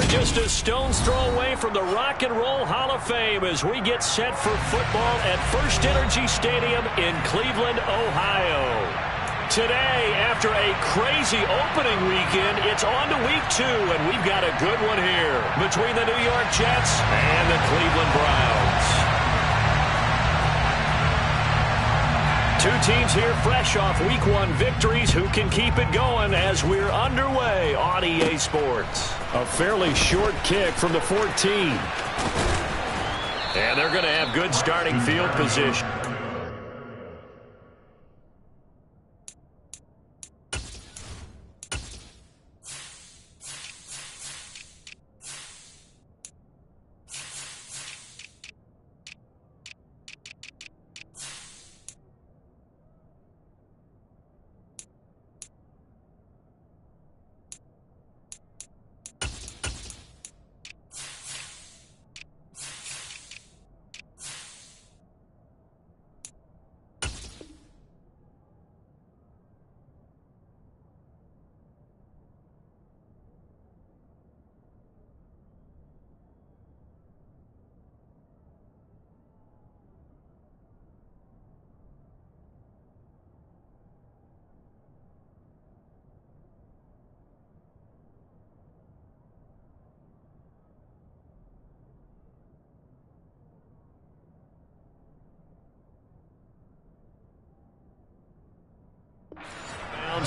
just a stone's throw away from the Rock and Roll Hall of Fame as we get set for football at First Energy Stadium in Cleveland, Ohio. Today, after a crazy opening weekend, it's on to week 2, and we've got a good one here between the New York Jets and the Cleveland Browns. Two teams here fresh off Week 1 victories who can keep it going as we're underway on EA Sports. A fairly short kick from the 14. And they're going to have good starting field position.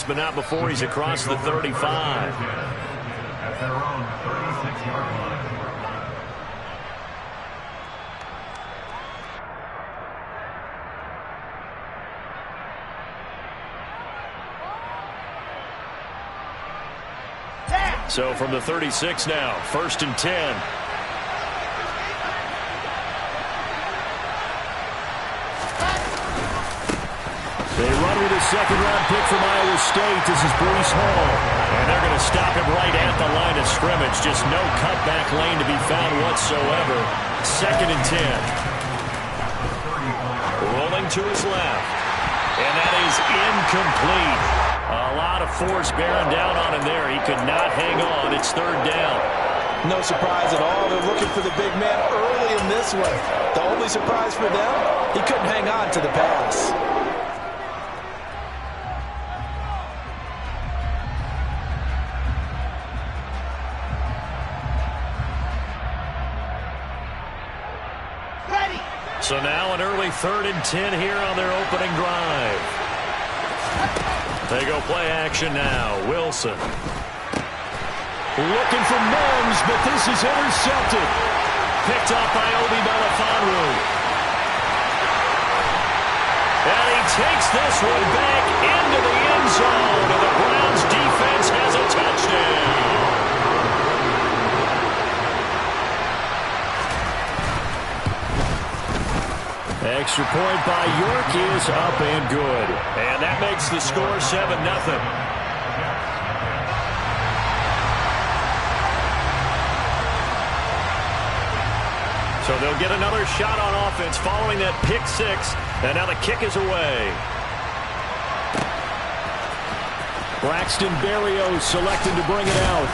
But not before he's across the 35. At their own 36-yard line. So from the 36 now, 1st and 10. They run with a second-round pick from Iowa State. This is Breece Hall. And they're going to stop him right at the line of scrimmage. Just no cutback lane to be found whatsoever. 2nd and 10. Rolling to his left. And that is incomplete. A lot of force bearing down on him there. He could not hang on. It's 3rd down. No surprise at all. They're looking for the big man early in this one. The only surprise for them, he couldn't hang on to the pass. So now an early 3rd and 10 here on their opening drive. They go play action now. Wilson. Looking for Mims, but this is intercepted. Picked up by Obi Melifonwu. And he takes this one back into the end zone. And the Browns defense has a touchdown. Extra point by York is up and good. And that makes the score 7-0. So they'll get another shot on offense following that pick 6. And now the kick is away. Braxton Berrios selected to bring it out.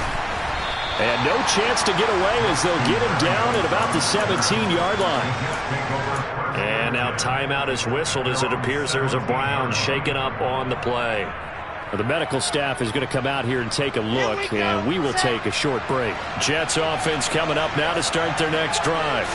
And no chance to get away as they'll get him down at about the 17-yard line. And now timeout is whistled as it appears there's a Brown shaken up on the play. The medical staff is going to come out here and take a look, and we will take a short break. Jets offense coming up now to start their next drive.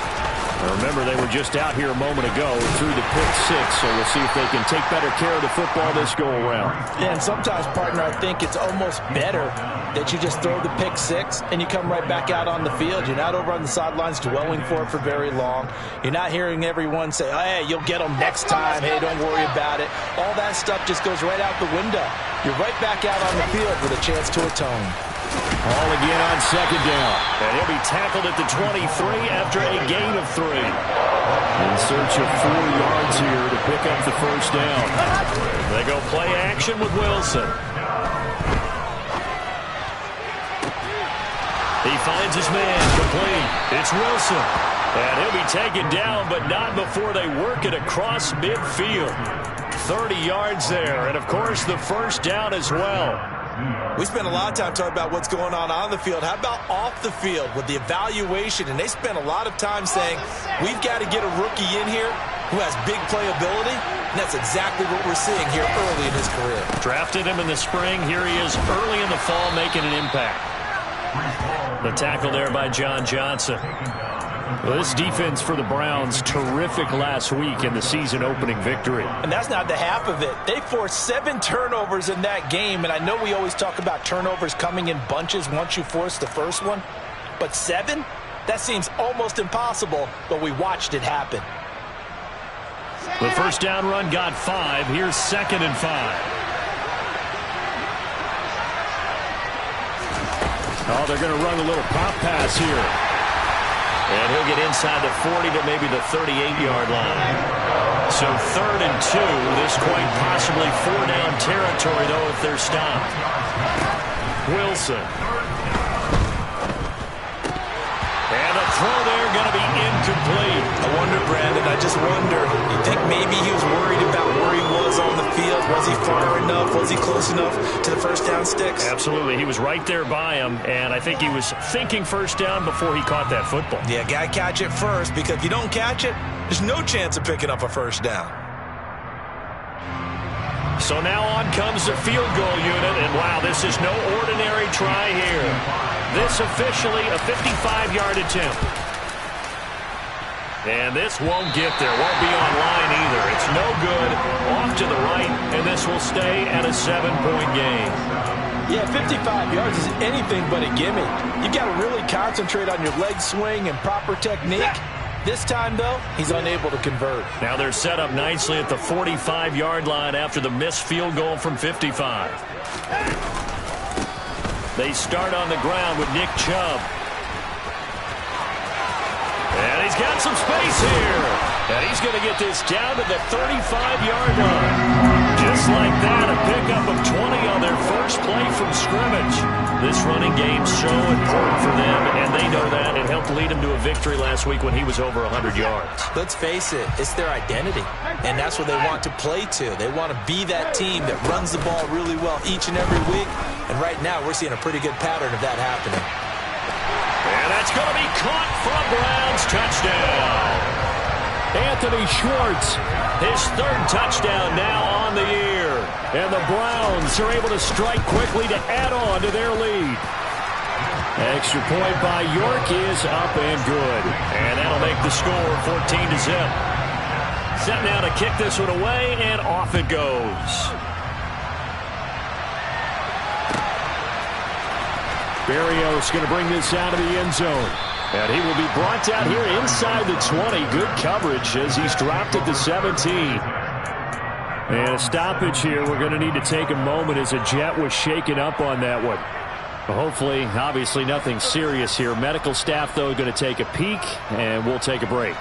Remember, they were just out here a moment ago through the pick 6, so we'll see if they can take better care of the football this go-around. Yeah, and sometimes, partner, I think it's almost better that you just throw the pick 6 and you come right back out on the field. You're not over on the sidelines dwelling for it for very long. You're not hearing everyone say, oh, hey, you'll get them next time. Hey, don't worry about it. All that stuff just goes right out the window. You're right back out on the field with a chance to atone. All again on 2nd down. And he'll be tackled at the 23 after a gain of 3. In search of 4 yards here to pick up the 1st down. They go play action with Wilson. He finds his man complete. It's Wilson. And he'll be taken down, but not before they work it across midfield. 30 yards there, and of course the 1st down as well. We spend a lot of time talking about what's going on the field. How about off the field with the evaluation? And they spend a lot of time saying, we've got to get a rookie in here who has big playability. And that's exactly what we're seeing here early in his career. Drafted him in the spring. Here he is early in the fall making an impact. The tackle there by John Johnson. Well, this defense for the Browns, terrific last week in the season-opening victory. And that's not the half of it. They forced 7 turnovers in that game, and I know we always talk about turnovers coming in bunches once you force the first one. But 7? That seems almost impossible, but we watched it happen. The first down run got 5. Here's 2nd and 5. Oh, they're going to run a little pop pass here. And he'll get inside the 40 to maybe the 38-yard line. So 3rd and 2. This quite possibly 4-down territory, though, if they're stopped. Wilson. And a throw there going to be incomplete. I wonder, Brandon, I just wonder. You think maybe he was worried about where he was on the field? Was he far enough? Was he close enough to the first down sticks? Absolutely. He was right there by him, and I think he was thinking first down before he caught that football. Yeah, got to catch it first, because if you don't catch it, there's no chance of picking up a first down. So now on comes the field goal unit, and wow, this is no ordinary try here. This officially a 55-yard attempt. And this won't get there. Won't be on line either. It's no good. Off to the right, and this will stay at a 7-point game. Yeah, 55 yards is anything but a gimme. You've got to really concentrate on your leg swing and proper technique. This time, though, he's unable to convert. Now they're set up nicely at the 45-yard line after the missed field goal from 55. They start on the ground with Nick Chubb. And he's got some space here. And he's going to get this down to the 35-yard line. Just like that, a pickup of 20 on their first play from scrimmage. This running game's so important for them, and they know that. It helped lead them to a victory last week when he was over 100 yards. Let's face it, it's their identity, and that's what they want to play to. They want to be that team that runs the ball really well each and every week, and right now we're seeing a pretty good pattern of that happening. And that's going to be caught for a Browns touchdown. Anthony Schwartz, his 3rd touchdown now on the year. And the Browns are able to strike quickly to add on to their lead. Extra point by York is up and good. And that'll make the score 14-0. Set now to kick this one away, and off it goes. Berrios going to bring this out of the end zone. And he will be brought down here inside the 20. Good coverage as he's dropped at the 17. And a stoppage here. We're going to need to take a moment as a Jet was shaken up on that one. Hopefully, obviously nothing serious here. Medical staff, though, going to take a peek, and we'll take a break.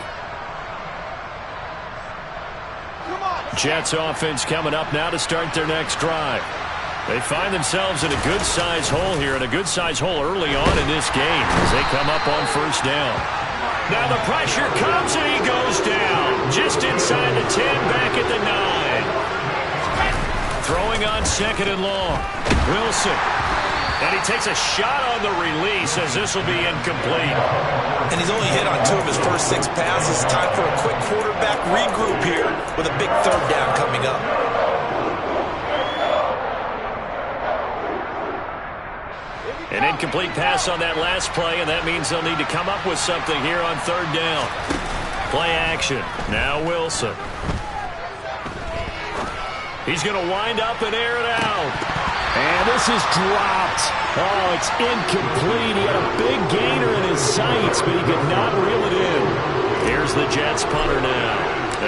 Jets offense coming up now to start their next drive. They find themselves in a good-sized hole here, and a good-sized hole early on in this game as they come up on first down. Now the pressure comes, and he goes down just inside the 10, back at the 9. Throwing on 2nd and long. Wilson. And he takes a shot on the release as this will be incomplete. And he's only hit on 2 of his first 6 passes. Time for a quick quarterback regroup here with a big 3rd down coming up. An incomplete pass on that last play, and that means they'll need to come up with something here on 3rd down. Play action. Now Wilson. He's going to wind up and air it out. And this is dropped. Oh, it's incomplete. He had a big gainer in his sights, but he could not reel it in. Here's the Jets punter now,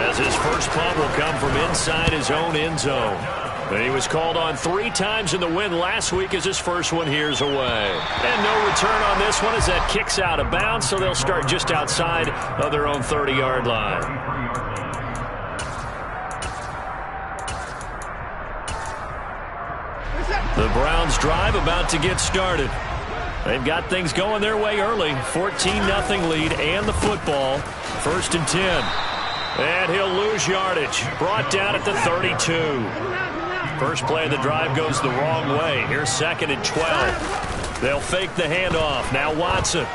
as his first punt will come from inside his own end zone. And he was called on 3 times in the win last week as his first one here's away. And no return on this one as that kicks out of bounds, so they'll start just outside of their own 30-yard line. The Browns drive about to get started. They've got things going their way early. 14-0 lead and the football. 1st and 10. And he'll lose yardage. Brought down at the 32. First play of the drive goes the wrong way. Here's 2nd and 12. They'll fake the handoff. Now Watson.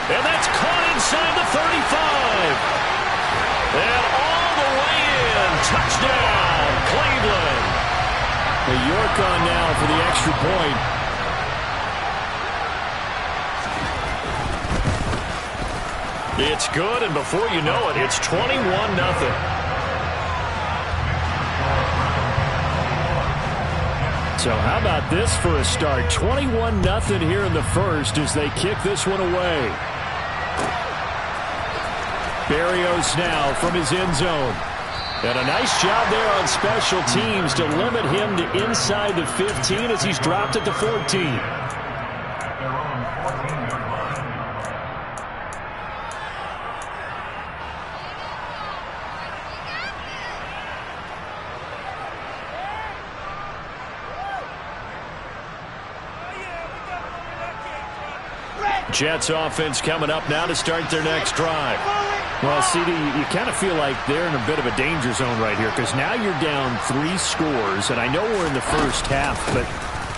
And that's caught inside the 35. And all the way in. Touchdown, Cleveland. York on now for the extra point. It's good, and before you know it, it's 21-0. So how about this for a start? 21-0 here in the first as they kick this one away. Berrios now from his end zone. And a nice job there on special teams to limit him to inside the 15 as he's dropped at the 14. Jets offense coming up now to start their next drive. Well, CD, you kind of feel like they're in a bit of a danger zone right here because now you're down 3 scores, and I know we're in the first half, but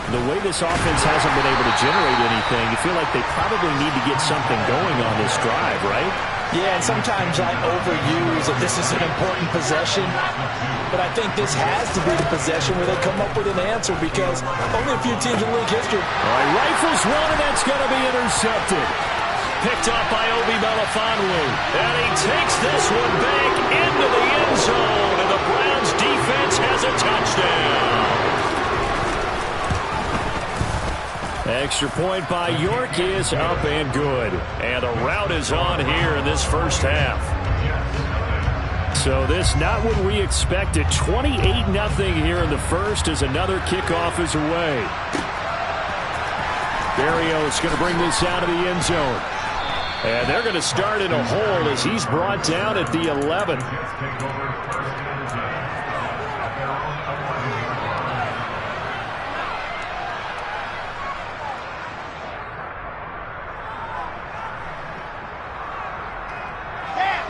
the way this offense hasn't been able to generate anything, you feel like they probably need to get something going on this drive, right? Yeah, and sometimes I overuse that this is an important possession, but I think this has to be the possession where they come up with an answer because only a few teams in league history. All right, rifles one, and that's going to be intercepted. Picked up by Obi Melifonwu, and he takes this one back into the end zone, and the Browns defense has a touchdown. Extra point by York is up and good. And a rout is on here in this first half. So this not what we expected. 28-0 here in the first as another kickoff is away. Berrios going to bring this out of the end zone. And they're going to start in a hole as he's brought down at the 11.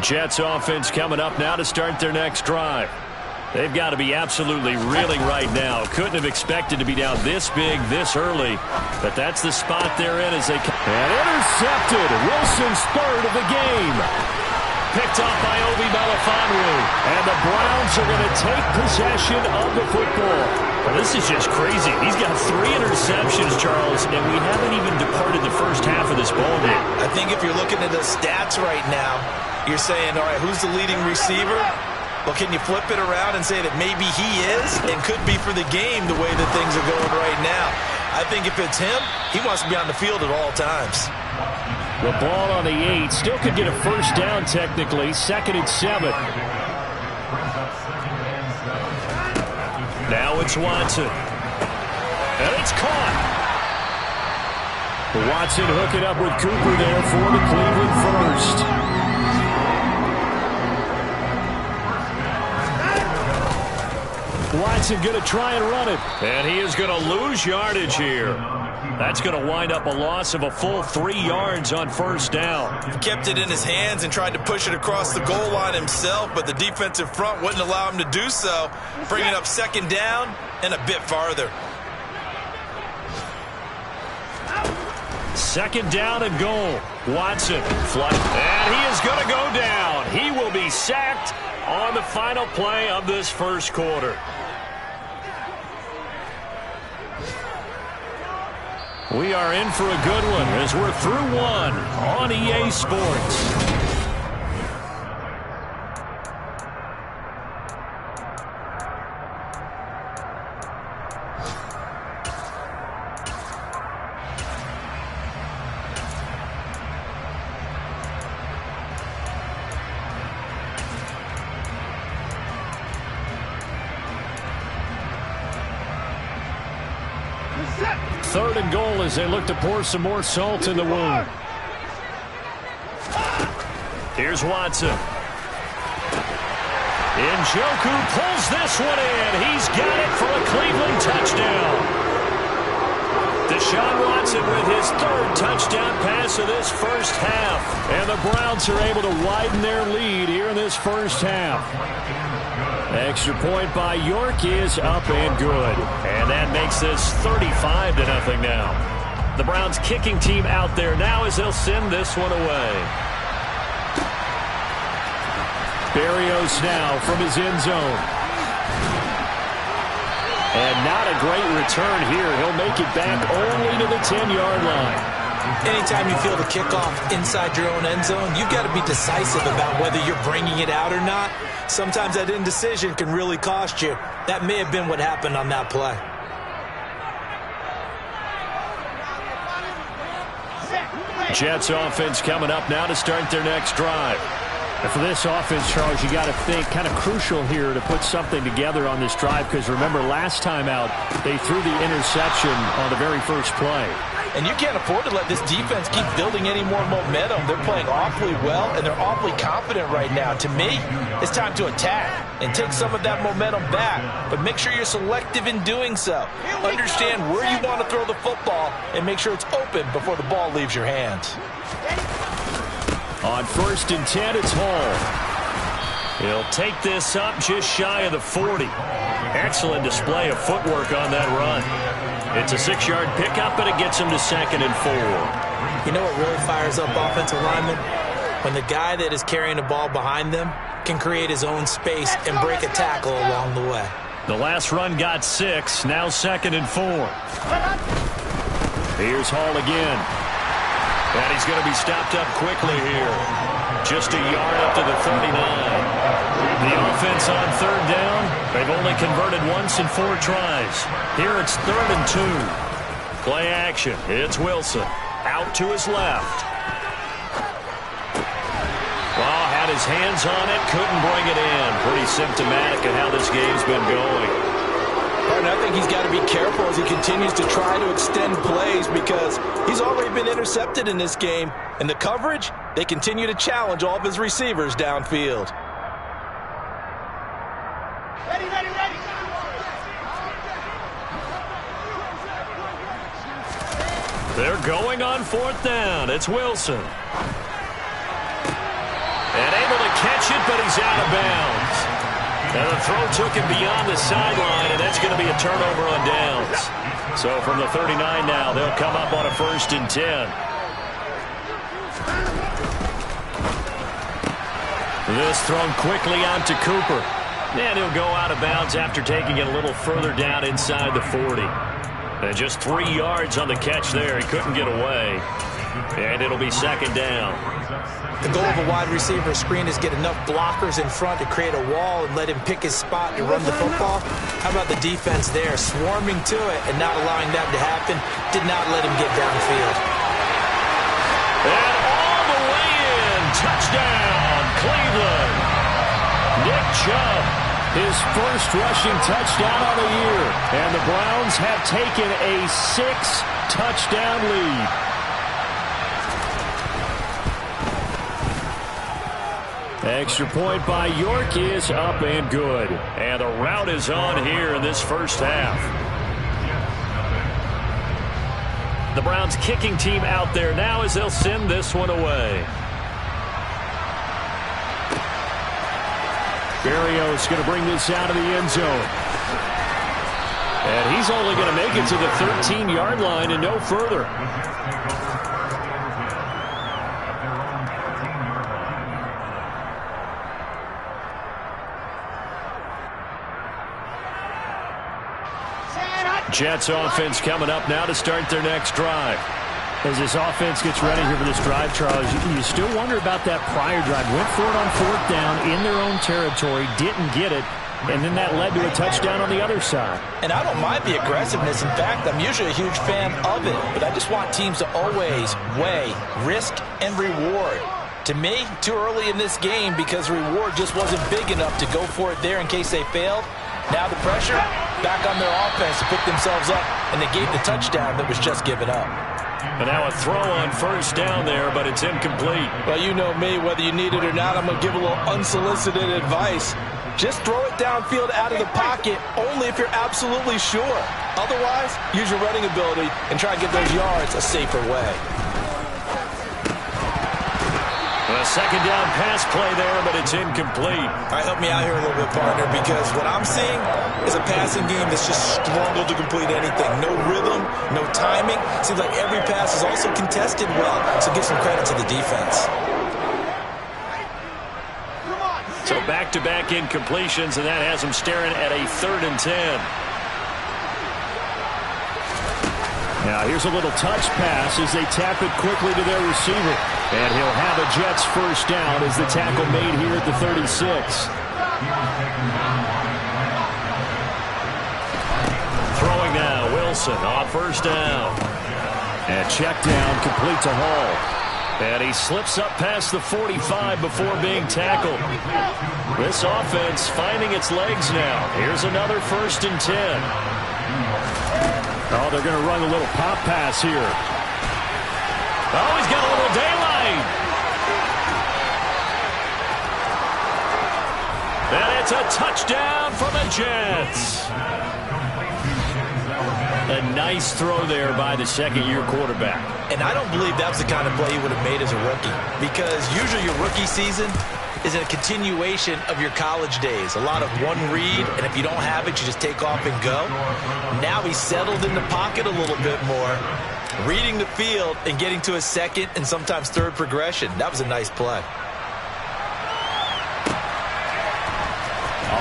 Jets offense coming up now to start their next drive. They've got to be absolutely reeling right now. Couldn't have expected to be down this big, this early. But that's the spot they're in as they... And intercepted. Wilson's third of the game. Picked off by Obi Melifonwu. And the Browns are going to take possession of the football. Well, this is just crazy. He's got 3 interceptions, Charles, and we haven't even departed the first half of this ball game. I think if you're looking at the stats right now, you're saying, all right, who's the leading receiver? Well, can you flip it around and say that maybe he is and could be for the game the way that things are going right now? I think if it's him, he wants to be on the field at all times. The ball on the 8. Still could get a first down technically. 2nd and 7. Now it's Watson. And it's caught. Watson hooking up with Cooper there for the Cleveland first. Watson going to try and run it. And he is going to lose yardage here. That's going to wind up a loss of a full 3 yards on first down. He kept it in his hands and tried to push it across the goal line himself, but the defensive front wouldn't allow him to do so, bringing up 2nd down and a bit farther. 2nd down and goal. Watson flush. And he is going to go down. He will be sacked on the final play of this first quarter. We are in for a good one as we're through one on EA Sports. Third and goal as they look to pour some more salt in the wound. Here's Watson. Njoku pulls this one in. He's got it for a Cleveland touchdown. Deshaun Watson with his third touchdown pass of this first half. And the Browns are able to widen their lead here in this first half. Extra point by York is up and good. And that makes this 35-0 now. The Browns kicking team out there now as they'll send this one away. Berrios now from his end zone. And not a great return here. He'll make it back only to the 10-yard line. Anytime you feel the kickoff inside your own end zone, you've got to be decisive about whether you're bringing it out or not. Sometimes that indecision can really cost you. That may have been what happened on that play. Jets offense coming up now to start their next drive. And for this offense, Charles, you got to think kind of crucial here to put something together on this drive, because remember last time out they threw the interception on the very first play. And you can't afford to let this defense keep building any more momentum. They're playing awfully well, and they're awfully confident right now. To me, it's time to attack and take some of that momentum back. But make sure you're selective in doing so. Understand where you want to throw the football and make sure it's open before the ball leaves your hands. On 1st and 10, it's Hall. He'll take this up just shy of the 40. Excellent display of footwork on that run. It's a 6-yard pickup, and it gets him to 2nd and 4. You know what really fires up offensive linemen? When the guy that is carrying the ball behind them can create his own space and break a tackle along the way. The last run got 6, now 2nd and 4. Here's Hall again. And he's going to be stopped up quickly here. Just a yard up to the 39. The offense on 3rd down. They've only converted once in 4 tries. Here it's 3rd and 2. Play action. It's Wilson. Out to his left. Well, had his hands on it. Couldn't bring it in. Pretty symptomatic of how this game's been going. And I think he's got to be careful as he continues to try to extend plays, because he's already been intercepted in this game. And the coverage, they continue to challenge all of his receivers downfield. Ready, ready, ready. They're going on 4th down. It's Wilson. And able to catch it, but he's out of bounds. And the throw took him beyond the sideline, and that's going to be a turnover on downs. So from the 39 now, they'll come up on a 1st and 10. This thrown quickly out to Cooper. And he'll go out of bounds after taking it a little further down inside the 40. And just 3 yards on the catch there. He couldn't get away. And it'll be 2nd down. The goal of a wide receiver screen is get enough blockers in front to create a wall and let him pick his spot to run the football. How about the defense there, swarming to it and not allowing that to happen? Did not let him get downfield. And all the way in. Touchdown, Cleveland. Nick Chubb, his first rushing touchdown of the year. And the Browns have taken a 6-touchdown lead. Extra point by York is up and good. And the route is on here in this first half. The Browns kicking team out there now as they'll send this one away. Berrios going to bring this out of the end zone. And he's only going to make it to the 13-yard line and no further. Jets offense coming up now to start their next drive. As this offense gets ready here for this drive, Charles, you still wonder about that prior drive. Went for it on 4th down in their own territory, didn't get it, and then that led to a touchdown on the other side. And I don't mind the aggressiveness. In fact, I'm usually a huge fan of it. But I just want teams to always weigh risk and reward. To me, too early in this game because reward just wasn't big enough to go for it there in case they failed. Now the pressure back on their offense to pick themselves up, and they gave the touchdown that was just given up. And now a throw on 1st down there, but it's incomplete. Well, you know me, whether you need it or not, I'm going to give a little unsolicited advice. Just throw it downfield out of the pocket only if you're absolutely sure. Otherwise, use your running ability and try and get those yards a safer way. A second down pass play there, but it's incomplete. All right, help me out here a little bit, partner, because what I'm seeing is a passing game that's just struggled to complete anything. No rhythm, no timing. Seems like every pass is also contested well, so give some credit to the defense. So back-to-back incompletions, and that has him staring at a 3rd and 10. Now here's a little touch pass as they tap it quickly to their receiver. And he'll have a Jets first down as the tackle made here at the 36. Throwing now, Wilson on first down. And check down, complete to Hall. And he slips up past the 45 before being tackled. This offense finding its legs now. Here's another 1st and 10. Oh, they're going to run a little pop pass here. Oh, he's got a little daylight. And it's a touchdown for the Jets. A nice throw there by the second-year quarterback. And I don't believe that was the kind of play he would have made as a rookie, because usually your rookie season is a continuation of your college days. A lot of one read, and if you don't have it, you just take off and go. Now he's settled in the pocket a little bit more, reading the field and getting to a second and sometimes third progression. That was a nice play.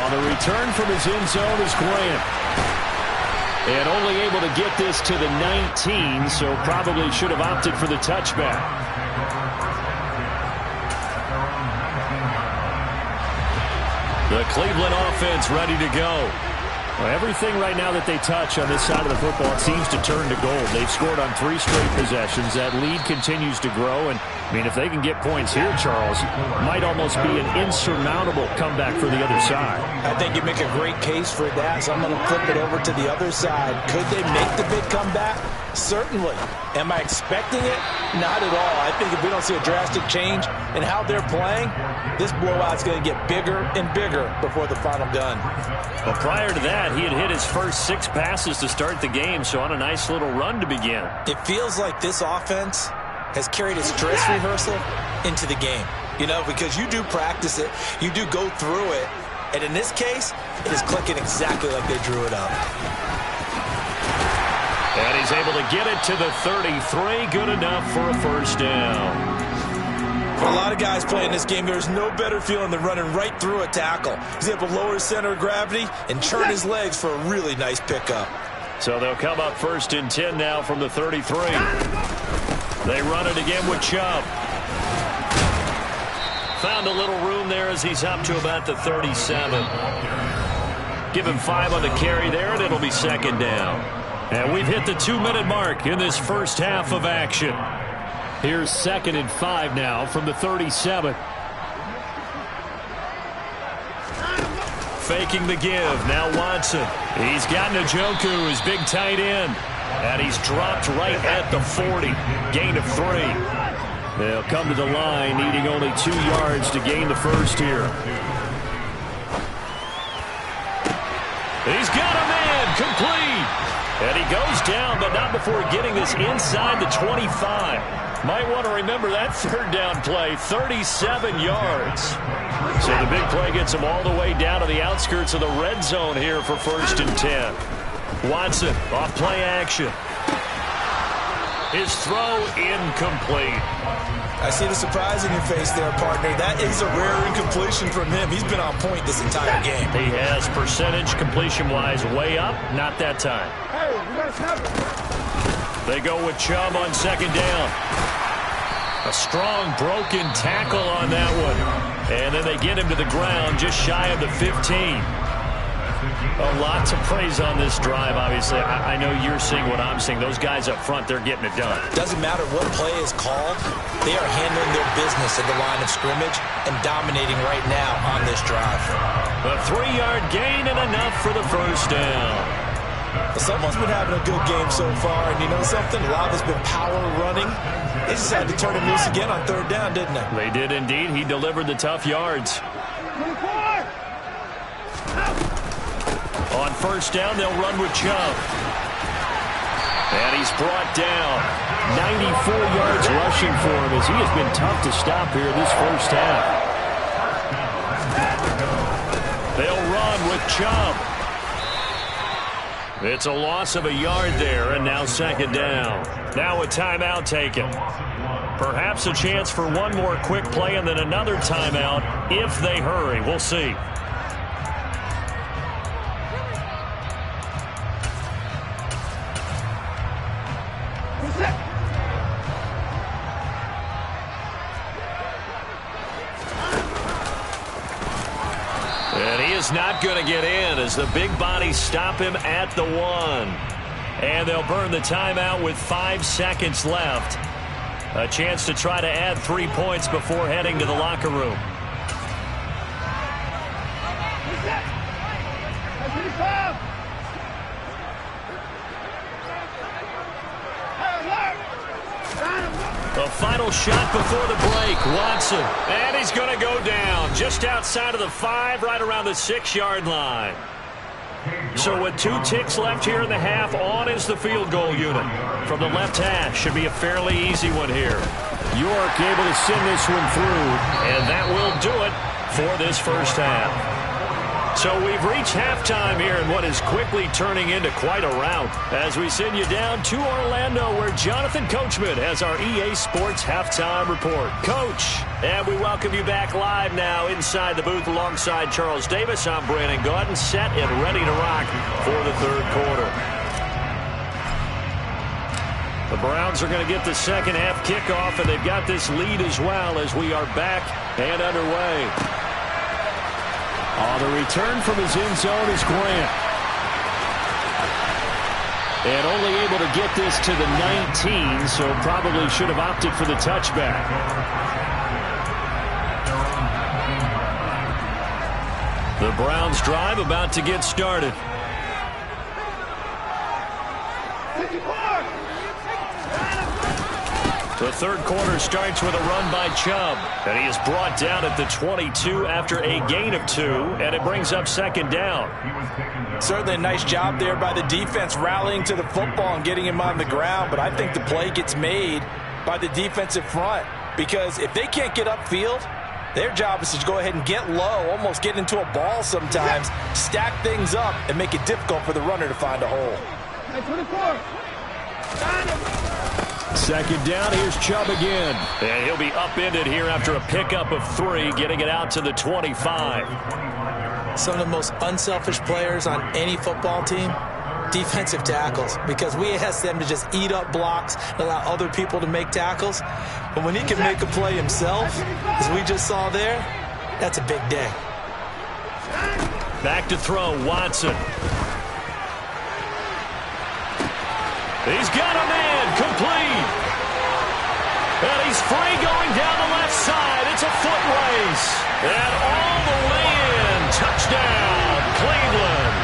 On the return from his end zone is Grant. And only able to get this to the 19, so probably should have opted for the touchback. The Cleveland offense ready to go. Well, everything right now that they touch on this side of the football, it seems to turn to gold. They've scored on 3 straight possessions. That lead continues to grow. And, I mean, if they can get points here, Charles, might almost be an insurmountable comeback for the other side. I think you make a great case for that, so I'm going to flip it over to the other side. Could they make the big comeback? Certainly. Am I expecting it? Not at all. I think if we don't see a drastic change in how they're playing, this blowout's going to get bigger and bigger before the final gun. Well, prior to that, he had hit his first 6 passes to start the game, so on a nice little run to begin. It feels like this offense has carried its dress rehearsal into the game. You know, because you do practice it, you do go through it, and in this case, it is clicking exactly like they drew it up. And he's able to get it to the 33. Good enough for a first down. For a lot of guys playing this game, there's no better feeling than running right through a tackle. He's able to lower his center of gravity and turn his legs for a really nice pickup. So they'll come up 1st and 10 now from the 33. They run it again with Chubb. Found a little room there as he's up to about the 37. Give him 5 on the carry there, and it'll be 2nd down. And we've hit the 2-minute mark in this first half of action. Here's 2nd and 5 now from the 37. Faking the give. Now Watson. He's got Njoku, his big tight end. And he's dropped right at the 40. Gain of 3. They'll come to the line, needing only 2 yards to gain the first here. He's got a man. Complete. And he goes down, but not before getting this inside the 25. Might want to remember that 3rd down play, 37 yards. So the big play gets him all the way down to the outskirts of the red zone here for 1st and 10. Watson off play action. His throw incomplete. I see the surprise in your face there, partner. That is a rare incompletion from him. He's been on point this entire game. He has percentage completion-wise way up. Not that time. Hey, we got a snapper. They go with Chubb on 2nd down. A strong broken tackle on that one. And then they get him to the ground just shy of the 15. A lot to praise on this drive, obviously. I know you're seeing what I'm seeing. Those guys up front, they're getting it done. Doesn't matter what play is called. They are handling their business at the line of scrimmage and dominating right now on this drive. A 3-yard gain and enough for the first down. Well, someone's been having a good game so far, and you know something? A lot of it's been power running. They just had to turn him loose again on 3rd down, didn't they? They did indeed. He delivered the tough yards. On first down, they'll run with Chubb. And he's brought down. 94 yards rushing for him as he has been tough to stop here this first half. They'll run with Chubb. It's a loss of a yard there, and now second down. Now a timeout taken. Perhaps a chance for one more quick play and then another timeout if they hurry. We'll see. And he is not going to get in as the big bodies stop him at the 1. And they'll burn the timeout with 5 seconds left. A chance to try to add 3 points before heading to the locker room. A final shot before the break. Watson. And he's going to go down just outside of the 5, right around the 6-yard line. So with 2 ticks left here in the half, on is the field goal unit. From the left hash, should be a fairly easy one here. York able to send this one through, and that will do it for this first half. So we've reached halftime here in what is quickly turning into quite a rout as we send you down to Orlando where Jonathan Coachman has our EA Sports Halftime Report. Coach, and we welcome you back live now inside the booth alongside Charles Davis. I'm Brandon Gaudin, set and ready to rock for the third quarter. The Browns are going to get the second half kickoff, and they've got this lead as well as we are back and underway. On the return from his end zone is Grant. And only able to get this to the 19, so probably should have opted for the touchback. The Browns drive about to get started. The third quarter starts with a run by Chubb, and he is brought down at the 22 after a gain of 2, and it brings up second down. Certainly a nice job there by the defense rallying to the football and getting him on the ground, but I think the play gets made by the defensive front because if they can't get upfield, their job is to go ahead and get low, almost get into a ball sometimes, stack things up, and make it difficult for the runner to find a hole. 24. Second down, here's Chubb again. And he'll be upended here after a pickup of 3, getting it out to the 25. Some of the most unselfish players on any football team, defensive tackles, because we ask them to just eat up blocks and allow other people to make tackles. But when he can make a play himself, as we just saw there, that's a big day. Back to throw, Watson. He's got a man, complete. And he's free going down the left side. It's a foot race. And all the way in. Touchdown, Cleveland.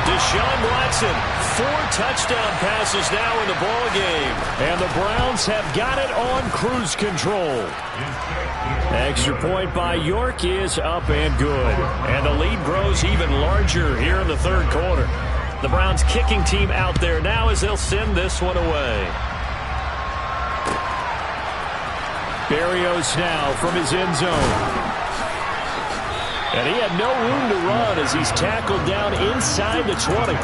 Deshaun Watson, 4 touchdown passes now in the ball game. And the Browns have got it on cruise control. Extra point by York is up and good. And the lead grows even larger here in the third quarter. The Browns kicking team out there now as they'll send this one away. Berrios now from his end zone. And he had no room to run as he's tackled down inside the 20.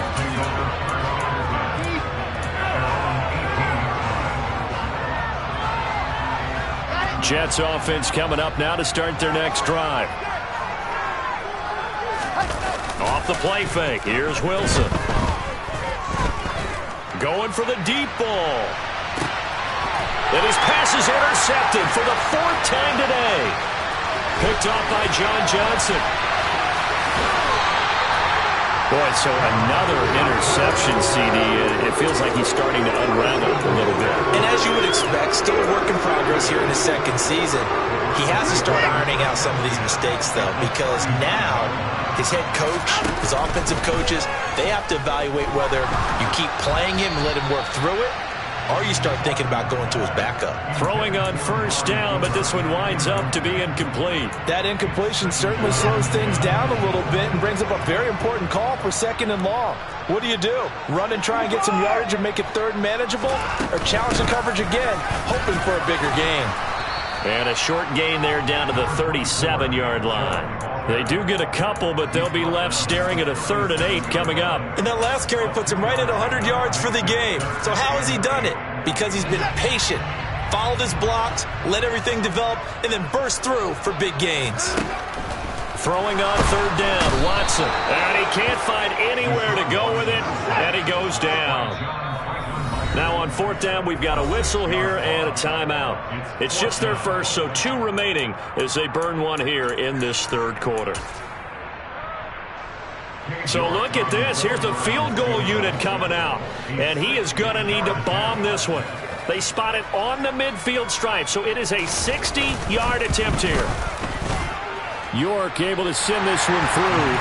Jets offense coming up now to start their next drive. Off the play fake. Here's Wilson. Going for the deep ball. And his pass is intercepted for the 4th time today. Picked off by John Johnson. Boy, so another interception, CD. It feels like he's starting to unravel a little bit. And as you would expect, still a work in progress here in his second season. He has to start ironing out some of these mistakes, though, because now his head coach, his offensive coaches, they have to evaluate whether you keep playing him and let him work through it, or you start thinking about going to his backup. Throwing on first down, but this one winds up to be incomplete. That incompletion certainly slows things down a little bit and brings up a very important call for 2nd and long. What do you do? Run and try and get some yardage and make it 3rd and manageable? Or challenge the coverage again, hoping for a bigger gain? And a short gain there down to the 37-yard line. They do get a couple, but they'll be left staring at a 3rd and 8 coming up. And that last carry puts him right at 100 yards for the game. So how has he done it? Because he's been patient, followed his blocks, let everything develop, and then burst through for big gains. Throwing on 3rd down, Watson. And he can't find anywhere to go with it, and he goes down. Now on 4th down, we've got a whistle here and a timeout. It's just their first, so 2 remaining as they burn one here in this 3rd quarter. So look at this. Here's the field goal unit coming out, and he is going to need to bomb this one. They spot it on the midfield stripe, so it is a 60-yard attempt here. York able to send this one through.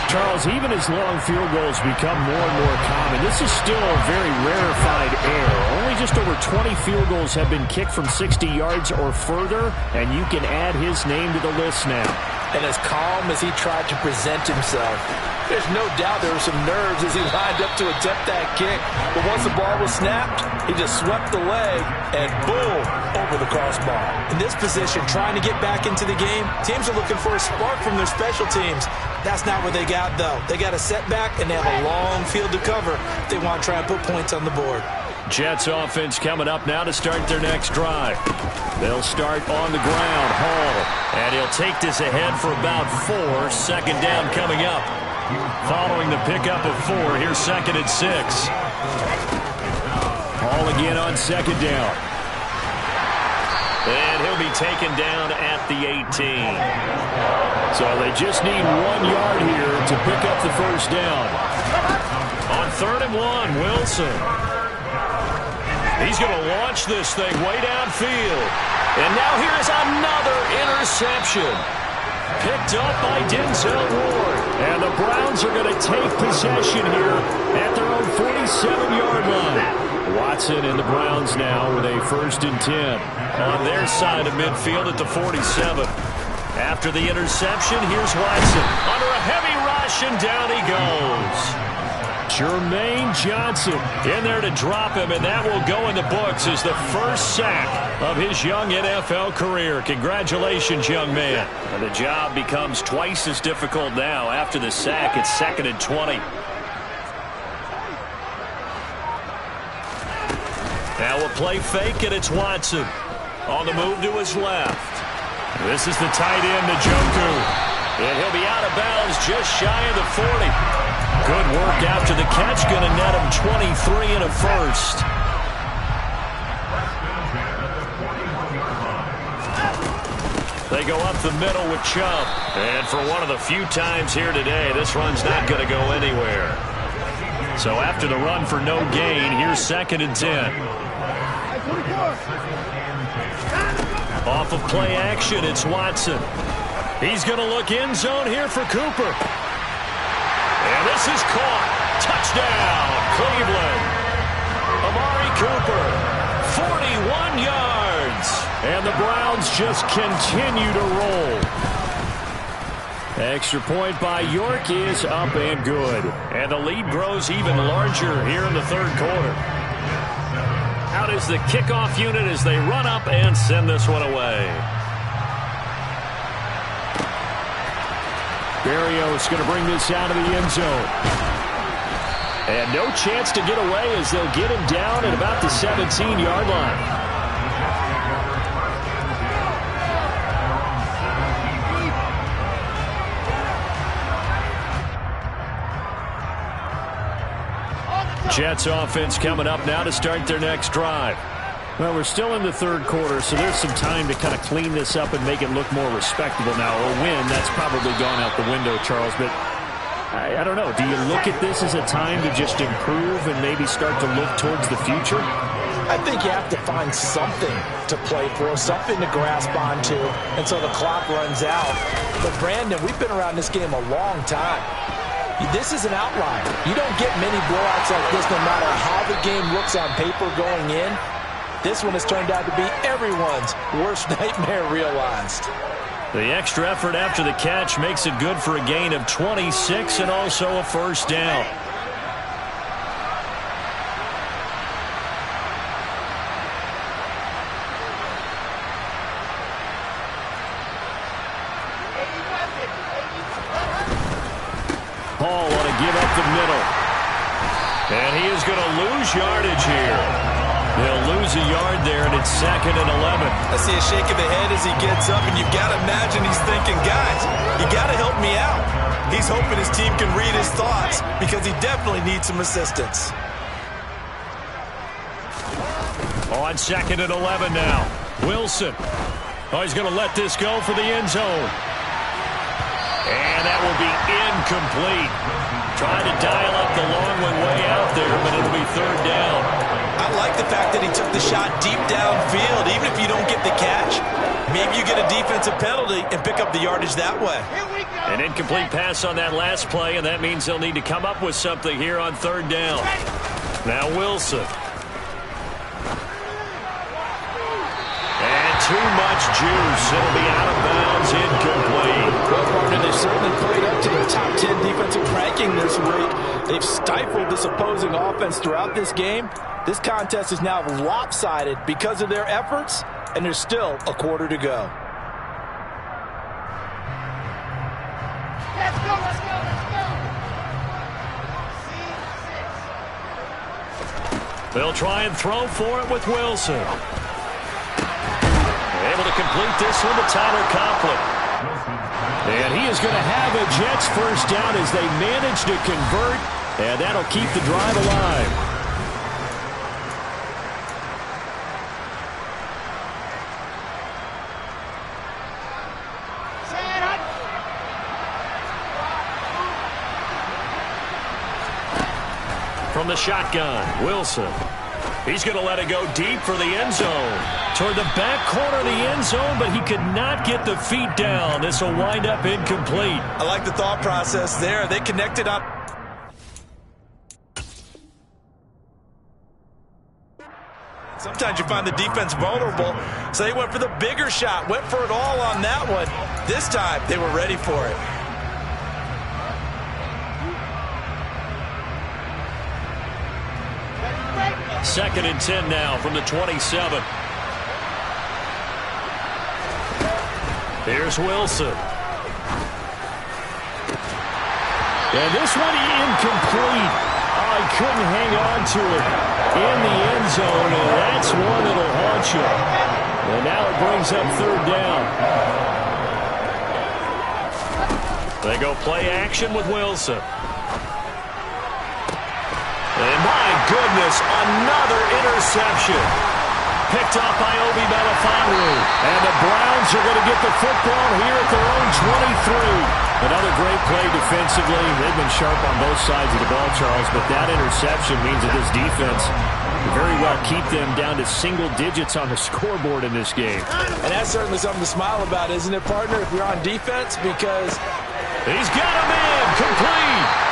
Charles, even as long field goals become more and more common, this is still a very rarefied air. Only just over 20 field goals have been kicked from 60 yards or further, and you can add his name to the list now. And as calm as he tried to present himself, there's no doubt there were some nerves as he lined up to attempt that kick. But once the ball was snapped, he just swept the leg and boom, over the crossbar. In this position, trying to get back into the game, teams are looking for a spark from their special teams. That's not what they got, though. They got a setback, and they have a long field to cover if they want to try and put points on the board. Jets offense coming up now to start their next drive. They'll start on the ground. Hall, and he'll take this ahead for about 4. 2nd down coming up. Following the pickup of 4, here's 2nd and 6. Hall again on 2nd down. And he'll be taken down at the 18. So they just need 1 yard here to pick up the first down. On 3rd and 1, Wilson. He's going to launch this thing way downfield. And now here's another interception. Picked up by Denzel Ward. And the Browns are going to take possession here at their own 47-yard line. Watson and the Browns now with a 1st and 10. On their side of midfield at the 47. After the interception, here's Watson. Under a heavy rush, and down he goes. Jermaine Johnson in there to drop him, and that will go in the books as the first sack of his young NFL career. Congratulations, young man. And the job becomes twice as difficult now after the sack. It's 2nd and 20. Now a play fake, and it's Watson on the move to his left. This is the tight end, Njoku. And he'll be out of bounds just shy of the 40. Good work after the catch. Going to net him 23 and a first. They go up the middle with Chubb. And for one of the few times here today, this run's not going to go anywhere. So after the run for no gain, here's 2nd and 10. Off of play action, it's Watson. He's going to look end zone here for Cooper. And this is caught. Touchdown, Cleveland. Amari Cooper, 41 yards. And the Browns just continue to roll. Extra point by York is up and good. And the lead grows even larger here in the 3rd quarter. Out is the kickoff unit as they run up and send this one away. Berrios going to bring this out of the end zone. And no chance to get away as they'll get him down at about the 17-yard line. Jets offense coming up now to start their next drive. Well, we're still in the 3rd quarter, so there's some time to kind of clean this up and make it look more respectable now. A win, that's probably gone out the window, Charles, but I don't know. Do you look at this as a time to just improve and maybe start to look towards the future? I think you have to find something to play for, something to grasp onto until the clock runs out. But, Brandon, we've been around this game a long time. This is an outlier. You don't get many blowouts like this no matter how the game looks on paper going in. This one has turned out to be everyone's worst nightmare realized. The extra effort after the catch makes it good for a gain of 26 and also a first down. Hall want to give up the middle. And he is going to lose yardage here. They'll lose a yard there, and it's 2nd and 11. I see a shake of the head as he gets up, and you've got to imagine he's thinking, guys, you got to help me out. He's hoping his team can read his thoughts because he definitely needs some assistance. On 2nd and 11 now. Wilson. Oh, he's going to let this go for the end zone. And that will be incomplete. Trying to dial up the long one way out there, but it'll be 3rd down. I like the fact that he took the shot deep downfield. Even if you don't get the catch, maybe you get a defensive penalty and pick up the yardage that way. An incomplete pass on that last play, and that means they'll need to come up with something here on 3rd down. Now Wilson. And too much juice. It'll be out of bounds, incomplete. Well, partner, they've certainly played up to their top 10 defensive ranking this week. They've stifled this opposing offense throughout this game. This contest is now lopsided because of their efforts, and there's still a quarter to go. Let's go, let's go, let's go. They'll try and throw for it with Wilson. Able to complete this one to Tyler Conklin. And he is going to have a Jets first down as they manage to convert, and that'll keep the drive alive. From the shotgun, Wilson. He's going to let it go deep for the end zone. Toward the back corner of the end zone, but he could not get the feet down. This will wind up incomplete. I like the thought process there. They connected on. Sometimes you find the defense vulnerable, so they went for the bigger shot, went for it all on that one. This time, they were ready for it. Second and 10 now from the 27. Here's Wilson. And this one incomplete. Oh, he couldn't hang on to it in the end zone, and that's one that'll haunt you. And now it brings up 3rd down. They go play action with Wilson. And my goodness, another interception. Picked up by Obi Melifonwu. And the Browns are going to get the football here at their own 23. Another great play defensively. They've been sharp on both sides of the ball, Charles, but that interception means that this defense can very well keep them down to single digits on the scoreboard in this game. And that's certainly something to smile about, isn't it, partner, if you're on defense? Because he's got him in, complete.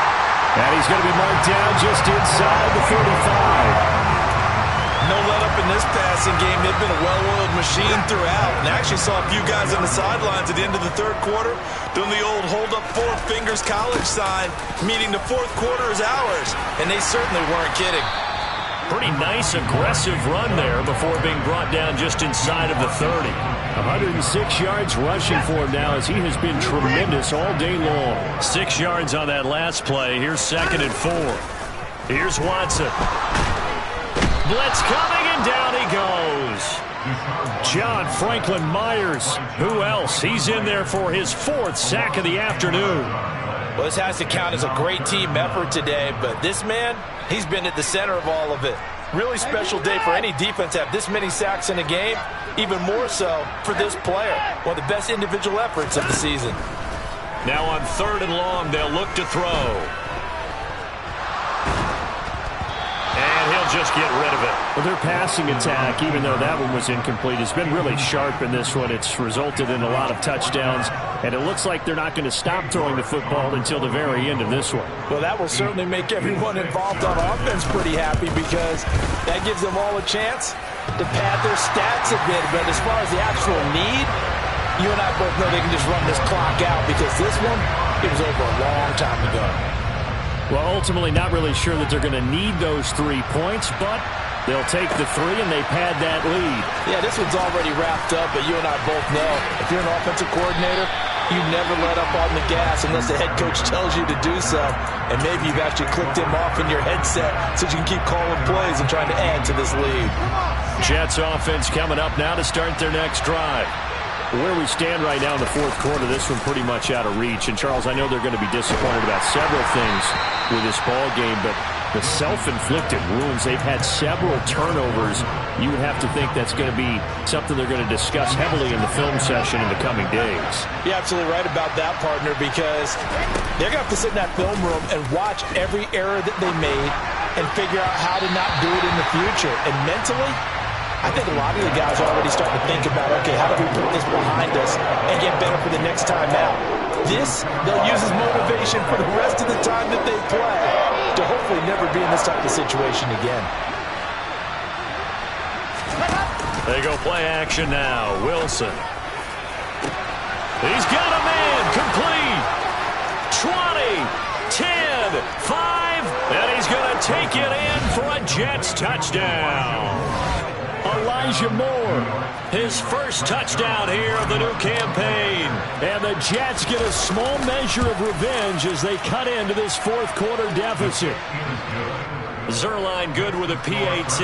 And he's going to be marked down just inside the 35. no let up in this passing game. They've been a well-oiled machine throughout. And I actually saw a few guys on the sidelines at the end of the 3rd quarter doing the old hold up 4 fingers college sign, meaning the 4th quarter is ours. And they certainly weren't kidding. Pretty nice, aggressive run there before being brought down just inside of the 30. 106 yards rushing for him now as he has been tremendous all day long. 6 yards on that last play. Here's 2nd and 4. Here's Watson. Blitz coming, and down he goes. John Franklin Myers. Who else? He's in there for his 4th sack of the afternoon. Well, this has to count as a great team effort today, but this man, he's been at the center of all of it. Really special day for any defense to have this many sacks in a game, even more so for this player. One of the best individual efforts of the season. Now on 3rd and long, they'll look to throw. And And he'll just get rid of it. Well, their passing attack, even though that one was incomplete, has been really sharp in this one. It's resulted in a lot of touchdowns, and it looks like they're not going to stop throwing the football until the very end of this one. Well, that will certainly make everyone involved on offense pretty happy because that gives them all a chance to pad their stats a bit. But as far as the actual need, you and I both know they can just run this clock out because this one, it was over a long time ago. Well, ultimately, not really sure that they're going to need those 3 points, but they'll take the 3 and they pad that lead. Yeah, this one's already wrapped up, but you and I both know if you're an offensive coordinator, you never let up on the gas unless the head coach tells you to do so. And maybe you've actually clicked him off in your headset so you can keep calling plays and trying to add to this lead. Jets offense coming up now to start their next drive. Where we stand right now in the fourth quarter, this one pretty much out of reach. And, Charles, I know they're going to be disappointed about several things with this ball game, but the self-inflicted wounds, they've had several turnovers. You would have to think that's going to be something they're going to discuss heavily in the film session in the coming days. You're absolutely right about that, partner, because they're going to have to sit in that film room and watch every error that they made and figure out how to not do it in the future. And mentally, I think a lot of the guys are already starting to think about, okay, how do we put this behind us and get better for the next time out? This, they'll use as motivation for the rest of the time that they play to hopefully never be in this type of situation again. They go play action now. Wilson. He's got a man. Complete. 20, 10, 5, and he's going to take it in for a Jets touchdown. Elijah Moore, his first touchdown here of the new campaign. And the Jets get a small measure of revenge as they cut into this fourth quarter deficit. Zuerlein good with a PAT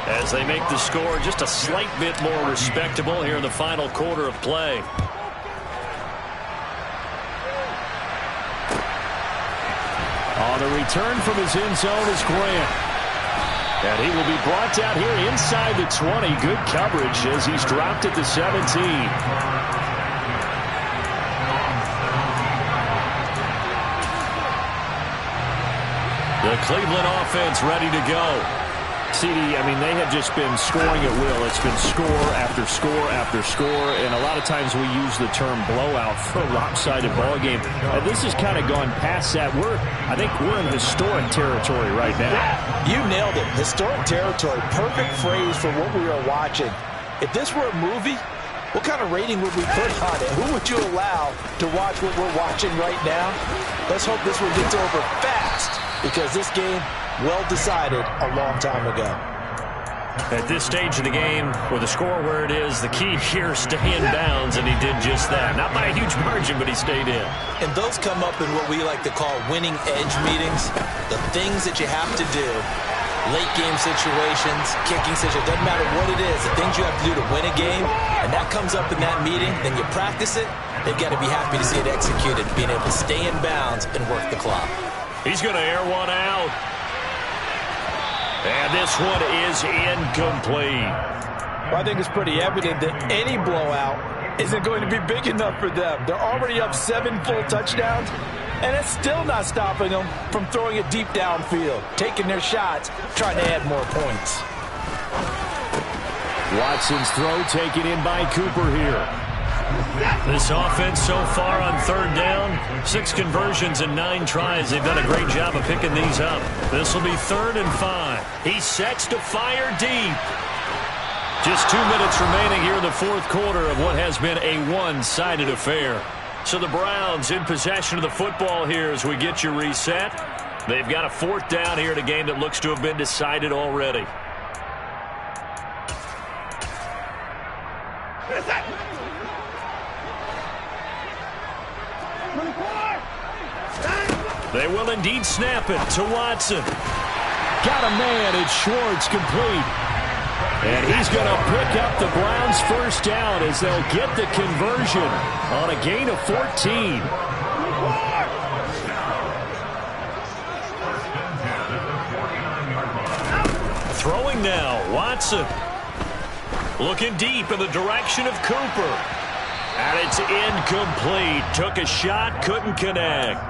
as they make the score just a slight bit more respectable here in the final quarter of play. On the return from his end zone is Grant. And he will be brought down here inside the 20. Good coverage as he's dropped at the 17. The Cleveland offense ready to go. CD, I mean, they have just been scoring at will. It's been score after score after score, and a lot of times we use the term blowout for a lopsided ball game. This has kind of gone past that. I think we're in historic territory right now. You nailed it. Historic territory. Perfect phrase for what we are watching. If this were a movie, what kind of rating would we put on it? Who would you allow to watch what we're watching right now? Let's hope this one gets over fast, because this game, well decided a long time ago. At this stage of the game, with the score where it is, the key here is stay in bounds, and he did just that. Not by a huge margin, but he stayed in. And those come up in what we like to call winning edge meetings. The things that you have to do, late game situations, kicking situations, doesn't matter what it is, the things you have to do to win a game, and that comes up in that meeting, then you practice it, they've got to be happy to see it executed, being able to stay in bounds and work the clock. He's going to air one out. And this one is incomplete. Well, I think it's pretty evident that any blowout isn't going to be big enough for them. They're already up 7 full touchdowns, and it's still not stopping them from throwing it deep downfield, taking their shots, trying to add more points. Watson's throw taken in by Cooper here. This offense so far on third down, 6 conversions and 9 tries. They've done a great job of picking these up. This will be 3rd and 5. He sets to fire deep. Just 2 minutes remaining here in the fourth quarter of what has been a one-sided affair. So the Browns in possession of the football here as we get you reset. They've got a 4th down here in a game that looks to have been decided already. They will indeed snap it to Watson. Got a man. It's Schwartz, complete. And he's going to pick up the Browns' first down as they'll get the conversion on a gain of 14. Throwing now, Watson. Looking deep in the direction of Cooper. And it's incomplete. Took a shot, couldn't connect.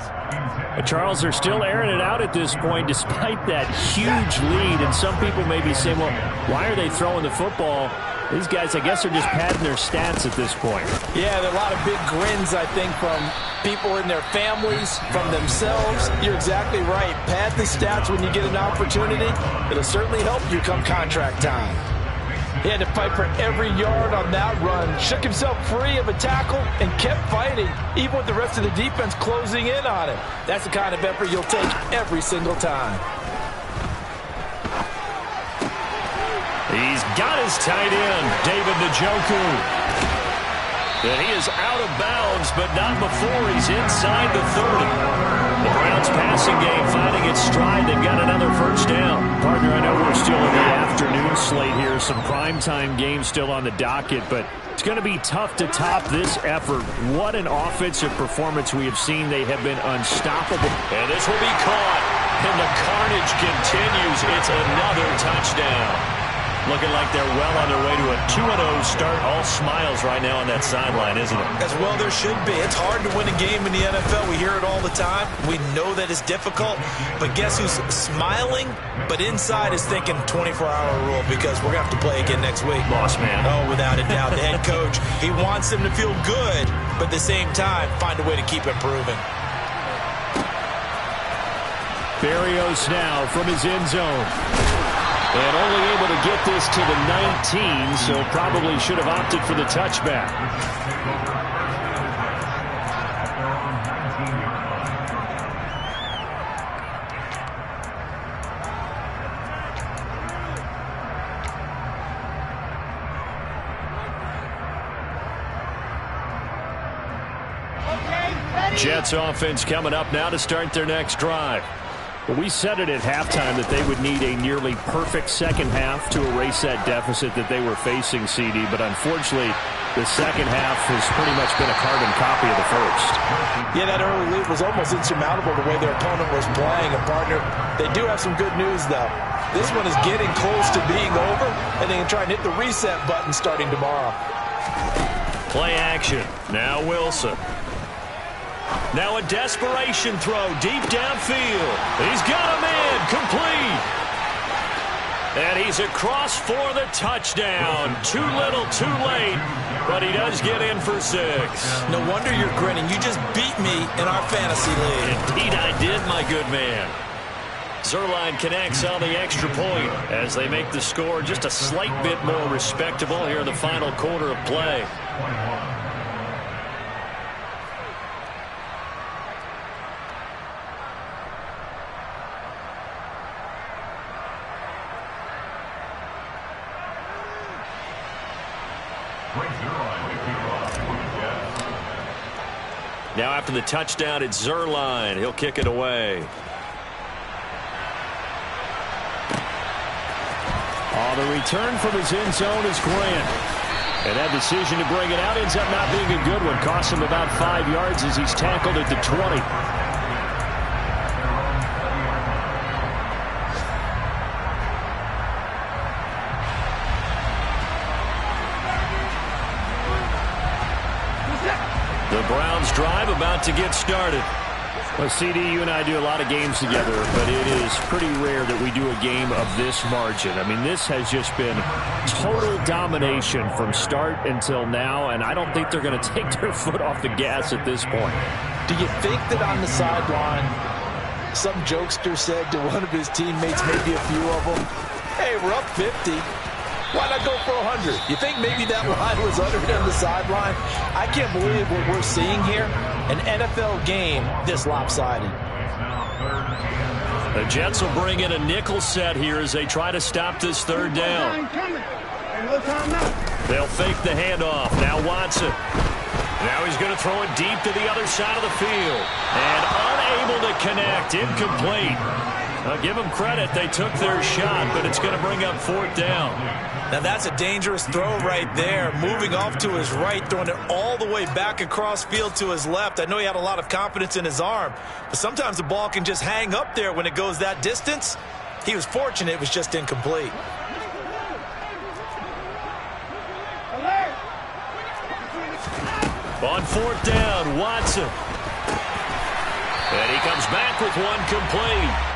Charles, are still airing it out at this point despite that huge lead. And some people may be saying, well, why are they throwing the football? These guys, I guess, are just padding their stats at this point. Yeah, there are a lot of big grins, I think, from people in their families, from themselves. You're exactly right. Pad the stats when you get an opportunity. It'll certainly help you come contract time. He had to fight for every yard on that run. Shook himself free of a tackle and kept fighting, even with the rest of the defense closing in on him. That's the kind of effort you'll take every single time. He's got his tight end, David Njoku. And he is out of bounds, but not before he's inside the 30. The Browns passing game finding its stride. They've got another first down. Partner, I know we're still in the afternoon slate here. Some primetime games still on the docket, but it's going to be tough to top this effort. What an offensive performance we have seen. They have been unstoppable. And this will be caught. And the carnage continues. It's another touchdown. Looking like they're well on their way to a 2-0 start. All smiles right now on that sideline, isn't it? As well there should be. It's hard to win a game in the NFL. We hear it all the time. We know that it's difficult. But guess who's smiling? But inside is thinking 24-hour rule because we're going to have to play again next week. Boss man. Oh, without a doubt. The head coach, he wants them to feel good, but at the same time, find a way to keep improving. Berrios now from his end zone. And only able to get this to the 19, so probably should have opted for the touchback. Jets offense coming up now to start their next drive. Well, we said it at halftime that they would need a nearly perfect second half to erase that deficit that they were facing, CD. But unfortunately, the second half has pretty much been a carbon copy of the first. Yeah, that early lead was almost insurmountable the way their opponent was playing. And, partner, they do have some good news, though. This one is getting close to being over, and they can try and hit the reset button starting tomorrow. Play action. Now Wilson. Now a desperation throw deep downfield. He's got a man complete. And he's across for the touchdown. Too little, too late. But he does get in for 6. No wonder you're grinning. You just beat me in our fantasy league. Indeed I did, my good man. Zuerlein connects on the extra point as they make the score just a slight bit more respectable here in the final quarter of play. Now after the touchdown, it's Zuerlein. He'll kick it away. The return from his end zone is Grant. And that decision to bring it out ends up not being a good one. Costs him about 5 yards as he's tackled at the 20. The Browns drive about to get started. Well, CD, you and I do a lot of games together, but it is pretty rare that we do a game of this margin. I mean, this has just been total domination from start until now, and I don't think they're going to take their foot off the gas at this point. Do you think that on the sideline, some jokester said to one of his teammates, maybe a few of them, hey, we're up 50. Why not go for 100? You think maybe that line was uttered on the sideline? I can't believe what we're seeing here. An NFL game this lopsided. The Jets will bring in a nickel set here as they try to stop this third down. They'll fake the handoff. Now Watson. Now he's going to throw it deep to the other side of the field. And unable to connect. Incomplete. I'll give them credit. They took their shot, but it's going to bring up 4th down. Now that's a dangerous throw right there. Moving off to his right, throwing it all the way back across field to his left. I know he had a lot of confidence in his arm, but sometimes the ball can just hang up there when it goes that distance. He was fortunate it was just incomplete. On fourth down, Watson. And he comes back with one complete.